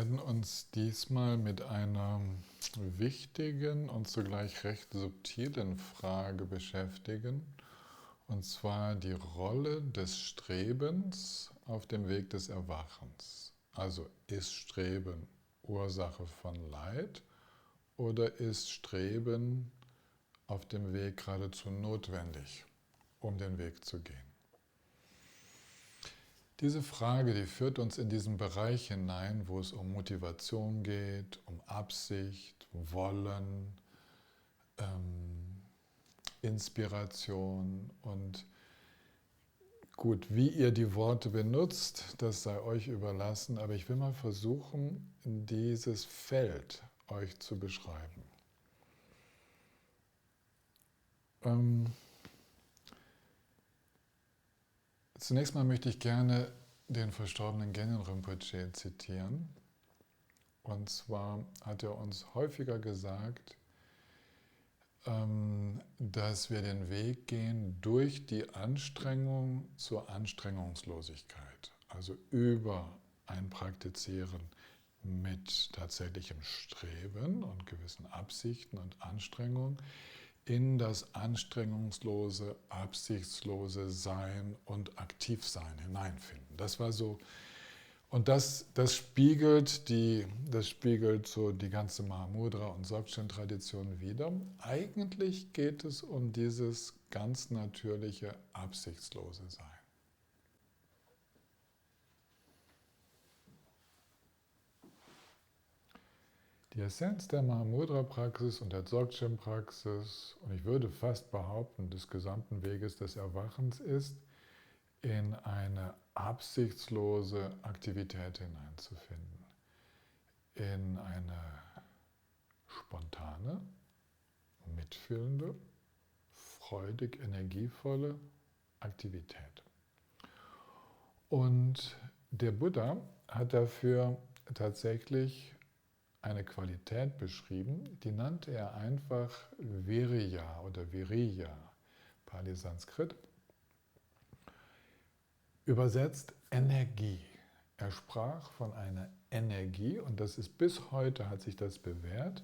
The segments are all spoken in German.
werden uns diesmal mit einer wichtigen und zugleich recht subtilen Frage beschäftigen, und zwar die Rolle des Strebens auf dem Weg des Erwachens. Also ist Streben Ursache von Leid oder ist Streben auf dem Weg geradezu notwendig, um den Weg zu gehen? Diese Frage, die führt uns in diesen Bereich hinein, wo es um Motivation geht, um Absicht, Wollen, Inspiration und gut, wie ihr die Worte benutzt, das sei euch überlassen, aber ich will mal versuchen, dieses Feld euch zu beschreiben. Zunächst mal möchte ich gerne den verstorbenen Gengen Rinpoche zitieren. Und zwar hat er uns häufiger gesagt, dass wir den Weg gehen durch die Anstrengung zur Anstrengungslosigkeit. Also über ein Praktizieren mit tatsächlichem Streben und gewissen Absichten und Anstrengungen in das anstrengungslose, absichtslose Sein und Aktivsein hineinfinden. Das war so, und das spiegelt so die ganze Mahamudra- und Dzogchen-Tradition wider. Eigentlich geht es um dieses ganz natürliche, absichtslose Sein. Die Essenz der Mahamudra-Praxis und der Dzogchen-Praxis, und ich würde fast behaupten, des gesamten Weges des Erwachens ist, in eine absichtslose Aktivität hineinzufinden, in eine spontane, mitfühlende, freudig energievolle Aktivität. Und der Buddha hat dafür tatsächlich eine Qualität beschrieben, die nannte er einfach Viriya oder Viriya, Pali-Sanskrit, übersetzt Energie. Er sprach von einer Energie, und das ist bis heute, hat sich das bewährt,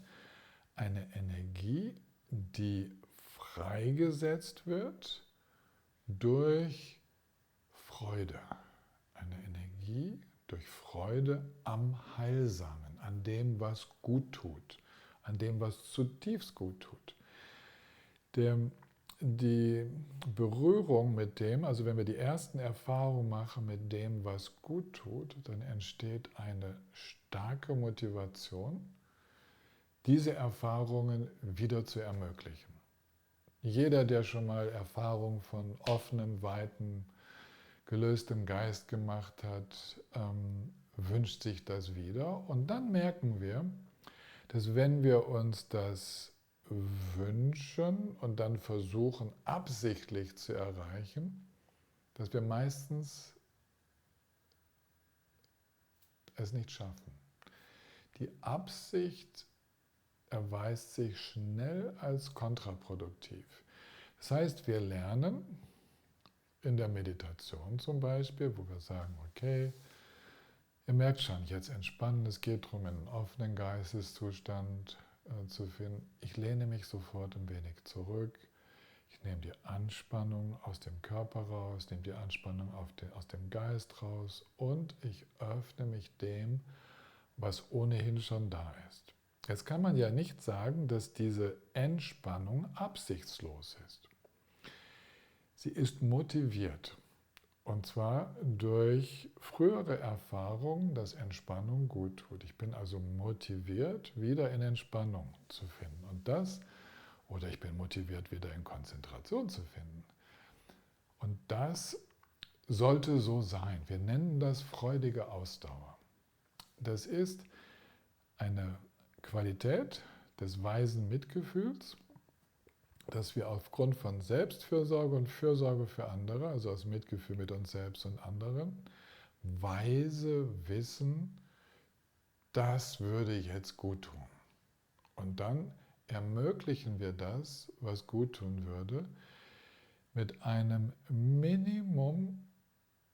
eine Energie, die freigesetzt wird durch Freude. Eine Energie durch Freude am Heilsamen, an dem, was gut tut, an dem, was zutiefst gut tut. Die Berührung mit dem, also wenn wir die ersten Erfahrungen machen mit dem, was gut tut, dann entsteht eine starke Motivation, diese Erfahrungen wieder zu ermöglichen. Jeder, der schon mal Erfahrung von offenem, weiten, gelöstem Geist gemacht hat, wünscht sich das wieder. Und dann merken wir, dass wenn wir uns das wünschen und dann versuchen, absichtlich zu erreichen, dass wir meistens es nicht schaffen. Die Absicht erweist sich schnell als kontraproduktiv. Das heißt, wir lernen in der Meditation zum Beispiel, wo wir sagen, okay, ihr merkt schon, jetzt entspannen, es geht darum, in einen offenen Geisteszustand zu finden. Ich lehne mich sofort ein wenig zurück. Ich nehme die Anspannung aus dem Körper raus, nehme die Anspannung aus dem Geist raus und ich öffne mich dem, was ohnehin schon da ist. Jetzt kann man ja nicht sagen, dass diese Entspannung absichtslos ist. Sie ist motiviert. Und zwar durch frühere Erfahrungen, dass Entspannung gut tut. Ich bin also motiviert, wieder in Entspannung zu finden. Oder ich bin motiviert, wieder in Konzentration zu finden. Und das sollte so sein. Wir nennen das freudige Ausdauer. Das ist eine Qualität des weisen Mitgefühls, dass wir aufgrund von Selbstfürsorge und Fürsorge für andere, also aus Mitgefühl mit uns selbst und anderen, weise wissen, das würde jetzt gut tun. Und dann ermöglichen wir das, was gut tun würde, mit einem Minimum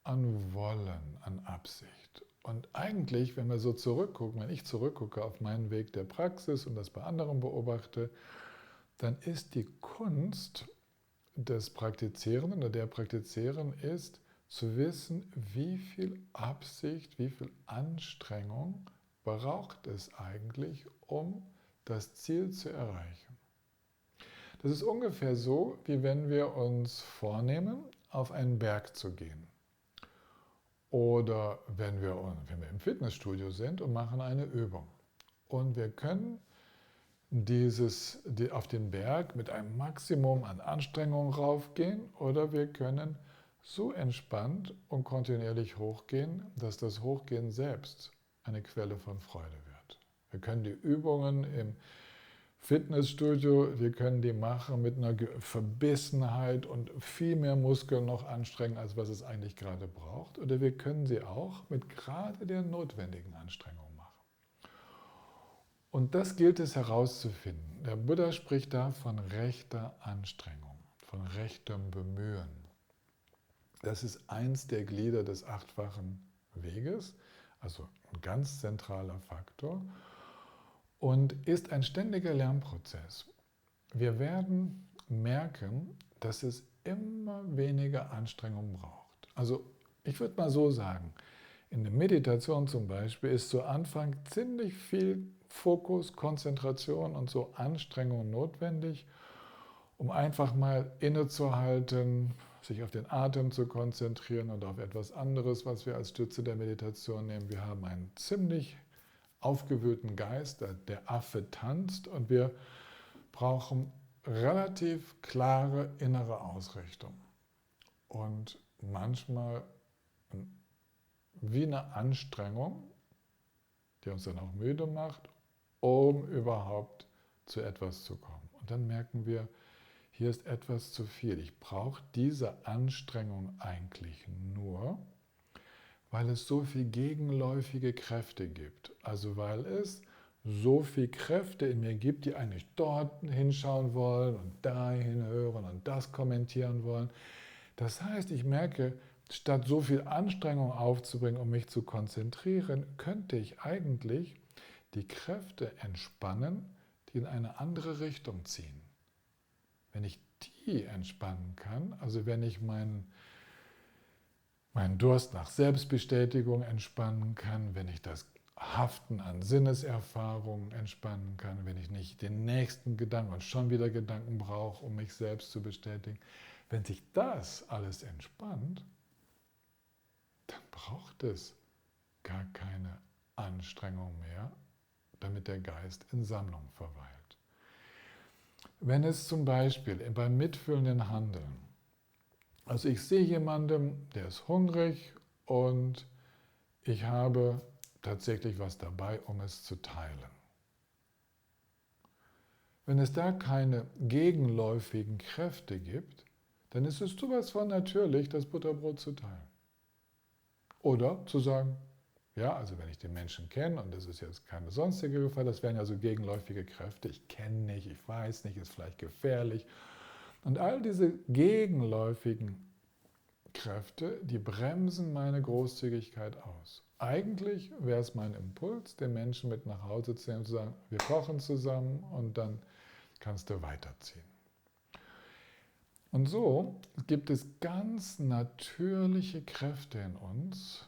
an Wollen, an Absicht. Und eigentlich, wenn wir so zurückgucken, wenn ich zurückgucke auf meinen Weg der Praxis und das bei anderen beobachte, dann ist die Kunst des Praktizierenden oder der Praktizierenden ist, zu wissen, wie viel Absicht, wie viel Anstrengung braucht es eigentlich, um das Ziel zu erreichen. Das ist ungefähr so, wie wenn wir uns vornehmen, auf einen Berg zu gehen. Oder wenn wir im Fitnessstudio sind und machen eine Übung. Und wir können auf den Berg mit einem Maximum an Anstrengung raufgehen oder wir können so entspannt und kontinuierlich hochgehen, dass das Hochgehen selbst eine Quelle von Freude wird. Wir können die Übungen im Fitnessstudio, wir können die machen mit einer Verbissenheit und viel mehr Muskeln noch anstrengen, als was es eigentlich gerade braucht. Oder wir können sie auch mit gerade der notwendigen Anstrengung machen. Und das gilt es herauszufinden. Der Buddha spricht da von rechter Anstrengung, von rechtem Bemühen. Das ist eins der Glieder des achtfachen Weges, also ein ganz zentraler Faktor und ist ein ständiger Lernprozess. Wir werden merken, dass es immer weniger Anstrengung braucht. Also ich würde mal so sagen, in der Meditation zum Beispiel ist zu Anfang ziemlich viel Fokus, Konzentration und so Anstrengung notwendig, um einfach mal innezuhalten, sich auf den Atem zu konzentrieren und auf etwas anderes, was wir als Stütze der Meditation nehmen. Wir haben einen ziemlich aufgewühlten Geist, der Affe tanzt und wir brauchen relativ klare innere Ausrichtung und manchmal wie eine Anstrengung, die uns dann auch müde macht, um überhaupt zu etwas zu kommen. Und dann merken wir, hier ist etwas zu viel. Ich brauche diese Anstrengung eigentlich nur, weil es so viel gegenläufige Kräfte gibt. Also weil es so viele Kräfte in mir gibt, die eigentlich dort hinschauen wollen und dahin hören und das kommentieren wollen. Das heißt, ich merke, statt so viel Anstrengung aufzubringen, um mich zu konzentrieren, könnte ich eigentlich die Kräfte entspannen, die in eine andere Richtung ziehen. Wenn ich die entspannen kann, also wenn ich meinen Durst nach Selbstbestätigung entspannen kann, wenn ich das Haften an Sinneserfahrungen entspannen kann, wenn ich nicht den nächsten Gedanken und schon wieder Gedanken brauche, um mich selbst zu bestätigen, wenn sich das alles entspannt, dann braucht es gar keine Anstrengung mehr, damit der Geist in Sammlung verweilt. Wenn es zum Beispiel beim mitfühlenden Handeln, also ich sehe jemanden, der ist hungrig und ich habe tatsächlich was dabei, um es zu teilen. Wenn es da keine gegenläufigen Kräfte gibt, dann ist es sowas von natürlich, das Butterbrot zu teilen. Oder zu sagen, ja, also wenn ich den Menschen kenne und das ist jetzt keine sonstige Gefahr, das wären ja so gegenläufige Kräfte, ich kenne nicht, ich weiß nicht, ist vielleicht gefährlich. Und all diese gegenläufigen Kräfte, die bremsen meine Großzügigkeit aus. Eigentlich wäre es mein Impuls, den Menschen mit nach Hause zu nehmen und zu sagen, wir kochen zusammen und dann kannst du weiterziehen. Und so gibt es ganz natürliche Kräfte in uns,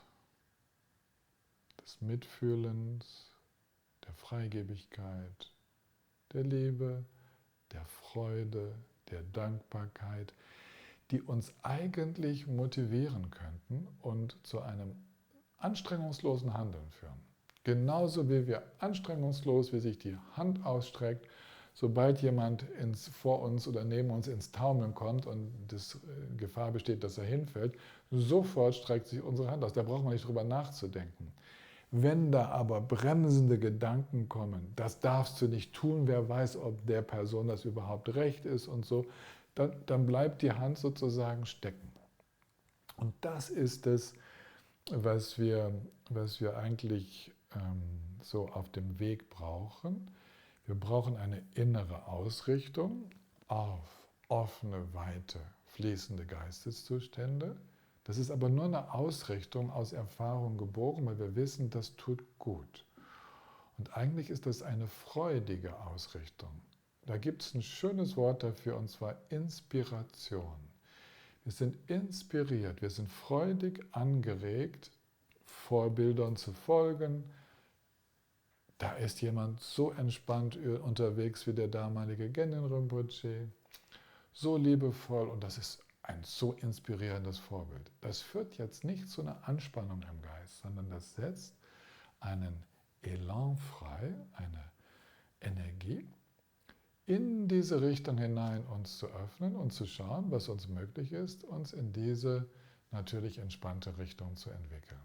des Mitfühlens, der Freigebigkeit, der Liebe, der Freude, der Dankbarkeit, die uns eigentlich motivieren könnten und zu einem anstrengungslosen Handeln führen. Genauso wie wir anstrengungslos, wie sich die Hand ausstreckt, sobald jemand vor uns oder neben uns ins Taumeln kommt und die Gefahr besteht, dass er hinfällt, sofort streckt sich unsere Hand aus. Da braucht man nicht drüber nachzudenken. Wenn da aber bremsende Gedanken kommen, das darfst du nicht tun, wer weiß, ob der Person das überhaupt recht ist und so, dann bleibt die Hand sozusagen stecken. Und das ist es, was wir eigentlich so auf dem Weg brauchen. Wir brauchen eine innere Ausrichtung auf offene, weite, fließende Geisteszustände. Das ist aber nur eine Ausrichtung aus Erfahrung geboren, weil wir wissen, das tut gut. Und eigentlich ist das eine freudige Ausrichtung. Da gibt es ein schönes Wort dafür, und zwar Inspiration. Wir sind inspiriert, wir sind freudig angeregt, Vorbildern zu folgen. Da ist jemand so entspannt unterwegs wie der damalige Genrin Rinpoche, so liebevoll, und das ist ein so inspirierendes Vorbild. Das führt jetzt nicht zu einer Anspannung im Geist, sondern das setzt einen Elan frei, eine Energie, in diese Richtung hinein uns zu öffnen und zu schauen, was uns möglich ist, uns in diese natürlich entspannte Richtung zu entwickeln.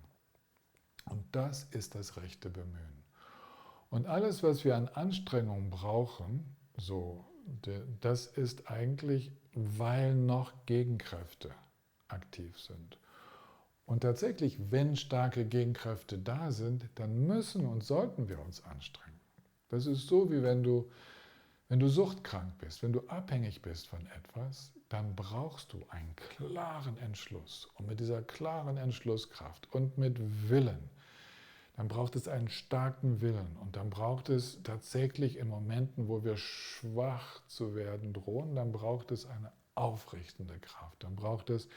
Und das ist das rechte Bemühen. Und alles, was wir an Anstrengungen brauchen, das ist eigentlich, weil noch Gegenkräfte aktiv sind. Und tatsächlich, wenn starke Gegenkräfte da sind, dann müssen und sollten wir uns anstrengen. Das ist so, wie wenn du suchtkrank bist, wenn du abhängig bist von etwas, dann brauchst du einen klaren Entschluss. Und mit dieser klaren Entschlusskraft und mit Willen, dann braucht es einen starken Willen. Und dann braucht es tatsächlich in Momenten, wo wir schwach zu werden drohen, dann braucht es eine aufrichtende Kraft. Dann braucht es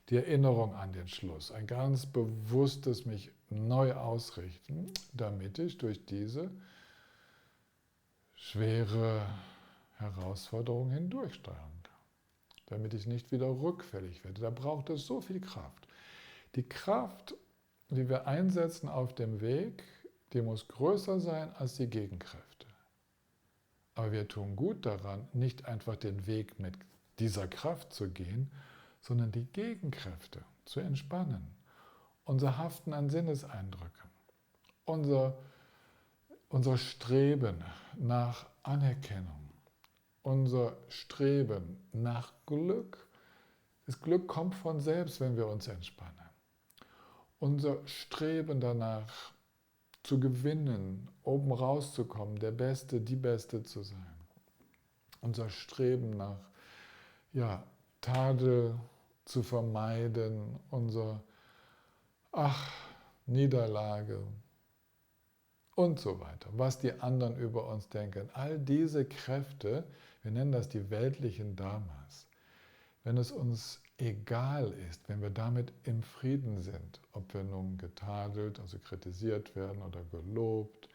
die Erinnerung an den Schluss, ein ganz bewusstes mich neu ausrichten, damit ich durch diese schwere Herausforderung hindurchsteuern kann, damit ich nicht wieder rückfällig werde. Da braucht es so viel Kraft. Die Kraft, die wir einsetzen auf dem Weg, die muss größer sein als die Gegenkräfte. Aber wir tun gut daran, nicht einfach den Weg mit dieser Kraft zu gehen, sondern die Gegenkräfte zu entspannen. Unser Haften an Sinneseindrücken, unser Streben nach Anerkennung, unser Streben nach Glück. Das Glück kommt von selbst, wenn wir uns entspannen. Unser Streben danach zu gewinnen, oben rauszukommen, der Beste, die Beste zu sein. Unser Streben nach Tadel zu vermeiden, unsere Niederlage und so weiter. Was die anderen über uns denken. All diese Kräfte, wir nennen das die weltlichen Dharmas. Wenn es uns egal ist, wenn wir damit im Frieden sind, ob wir nun getadelt, also kritisiert werden oder gelobt,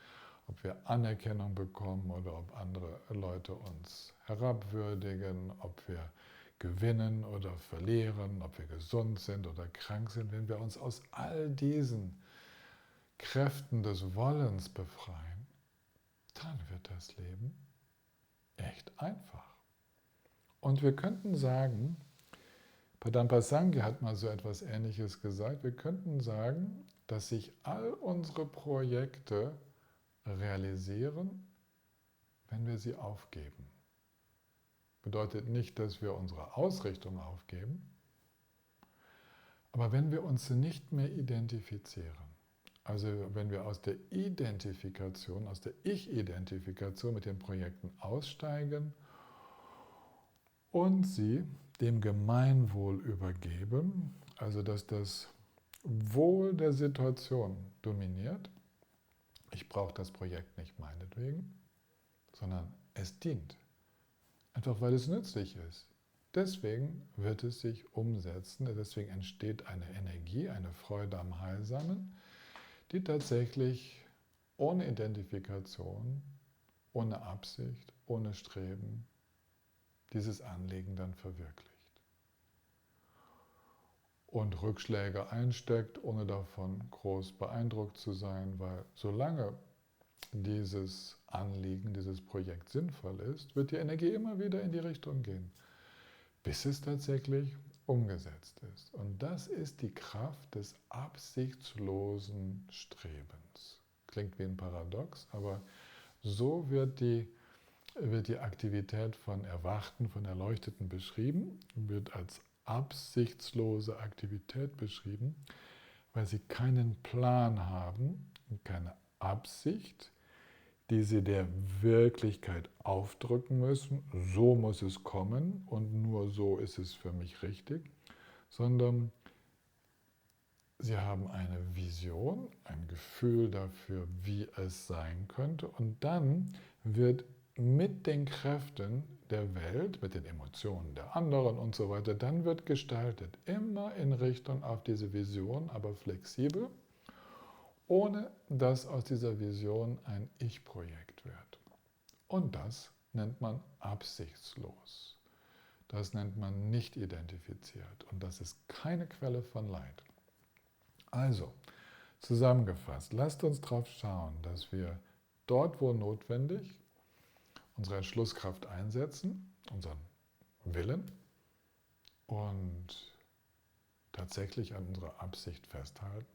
ob wir Anerkennung bekommen oder ob andere Leute uns herabwürdigen, ob wir gewinnen oder verlieren, ob wir gesund sind oder krank sind, wenn wir uns aus all diesen Kräften des Wollens befreien, dann wird das Leben echt einfach. Und wir könnten sagen, Padampa Sangha hat mal so etwas Ähnliches gesagt, wir könnten sagen, dass sich all unsere Projekte realisieren, wenn wir sie aufgeben. Bedeutet nicht, dass wir unsere Ausrichtung aufgeben, aber wenn wir uns nicht mehr identifizieren, also wenn wir aus der Identifikation, aus der Ich-Identifikation mit den Projekten aussteigen und sie dem Gemeinwohl übergeben, also dass das Wohl der Situation dominiert. Ich brauche das Projekt nicht meinetwegen, sondern es dient. Einfach weil es nützlich ist. Deswegen wird es sich umsetzen, deswegen entsteht eine Energie, eine Freude am Heilsamen, die tatsächlich ohne Identifikation, ohne Absicht, ohne Streben dieses Anliegen dann verwirklicht. Und Rückschläge einsteckt, ohne davon groß beeindruckt zu sein, weil solange dieses Anliegen, dieses Projekt sinnvoll ist, wird die Energie immer wieder in die Richtung gehen, bis es tatsächlich umgesetzt ist. Und das ist die Kraft des absichtslosen Strebens. Klingt wie ein Paradox, aber so wird die Aktivität von Erwachten, von Erleuchteten beschrieben, wird als absichtslose Aktivität beschrieben, weil sie keinen Plan haben und keine Absicht, die sie der Wirklichkeit aufdrücken müssen, so muss es kommen und nur so ist es für mich richtig, sondern Sie haben eine Vision, ein Gefühl dafür, wie es sein könnte. Und dann wird mit den Kräften der Welt, mit den Emotionen der anderen und so weiter, dann wird gestaltet. Immer in Richtung auf diese Vision, aber flexibel, ohne dass aus dieser Vision ein Ich-Projekt wird. Und das nennt man absichtslos. Das nennt man nicht identifiziert. Und das ist keine Quelle von Leid. Also, zusammengefasst, lasst uns darauf schauen, dass wir dort, wo notwendig, unsere Entschlusskraft einsetzen, unseren Willen und tatsächlich an unserer Absicht festhalten,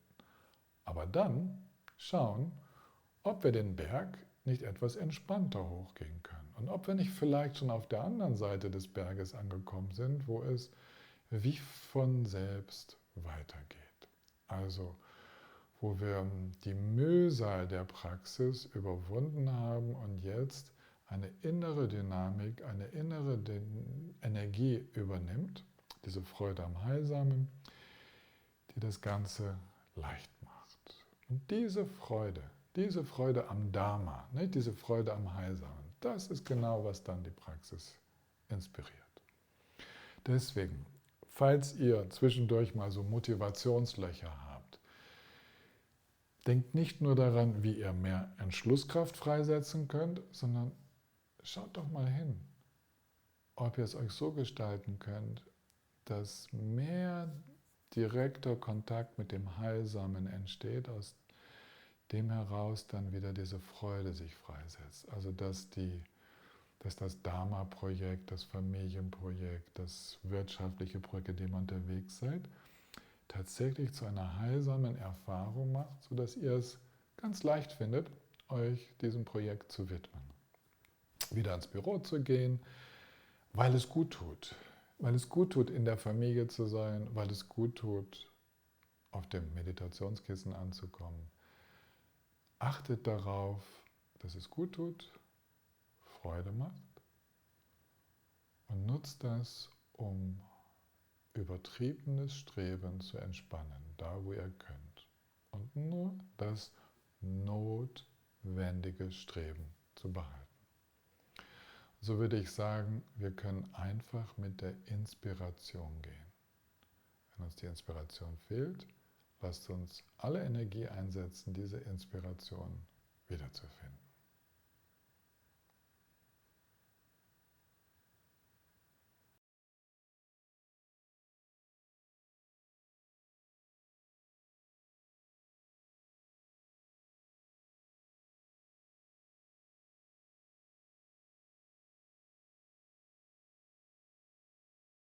aber dann schauen, ob wir den Berg nicht etwas entspannter hochgehen können und ob wir nicht vielleicht schon auf der anderen Seite des Berges angekommen sind, wo es wie von selbst weitergeht. Also wo wir die Mühsal der Praxis überwunden haben und jetzt eine innere Dynamik, eine innere Energie übernimmt, diese Freude am Heilsamen, die das Ganze leicht macht. Und diese Freude am Dharma, diese Freude am Heilsamen, das ist genau, was dann die Praxis inspiriert. Deswegen, falls ihr zwischendurch mal so Motivationslöcher habt, denkt nicht nur daran, wie ihr mehr Entschlusskraft freisetzen könnt, sondern schaut doch mal hin, ob ihr es euch so gestalten könnt, dass mehr direkter Kontakt mit dem Heilsamen entsteht, aus dem heraus dann wieder diese Freude sich freisetzt. Also dass das Dharma-Projekt, das Familienprojekt, das wirtschaftliche Projekt, in dem ihr unterwegs seid, tatsächlich zu einer heilsamen Erfahrung macht, sodass ihr es ganz leicht findet, euch diesem Projekt zu widmen. Wieder ans Büro zu gehen, weil es gut tut. Weil es gut tut, in der Familie zu sein, weil es gut tut, auf dem Meditationskissen anzukommen. Achtet darauf, dass es gut tut, Freude macht und nutzt das, um übertriebenes Streben zu entspannen, da wo ihr könnt. Und nur das notwendige Streben zu behalten. So würde ich sagen, wir können einfach mit der Inspiration gehen. Wenn uns die Inspiration fehlt, lasst uns alle Energie einsetzen, diese Inspiration wiederzufinden.